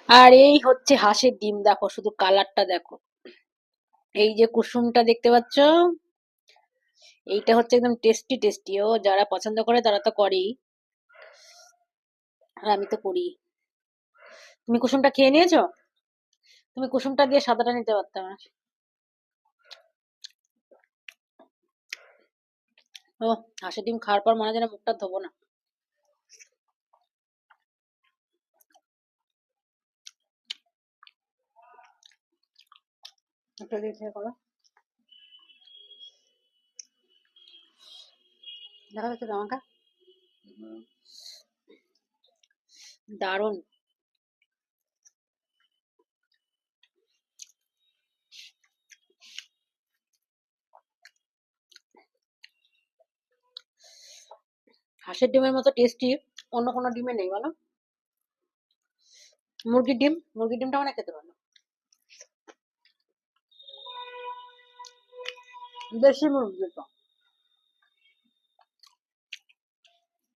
আর এই হচ্ছে হাঁসের ডিম, দেখো শুধু কালারটা দেখো। এই যে কুসুমটা দেখতে পাচ্ছ, এইটা হচ্ছে একদম টেস্টি টেস্টি। ও যারা পছন্দ করে তারা তো করেই, আর আমি তো করি। তুমি কুসুমটা খেয়ে নিয়েছো? তুমি কুসুমটা দিয়ে সাদাটা নিতে পারতে না? ও, হাঁসের ডিম খাওয়ার পর মনে হয় যেন মুখটা ধোবো না। একটা দিয়ে খেয়ে করো। দেখা যাচ্ছে তো আমাকে। দারুণ। হাঁসের ডিমের মতো টেস্টি অন্য কোনো ডিমে নেই বলো। মুরগির ডিমটা অনেক খেতে ভালো। দেশি মুরগি তো।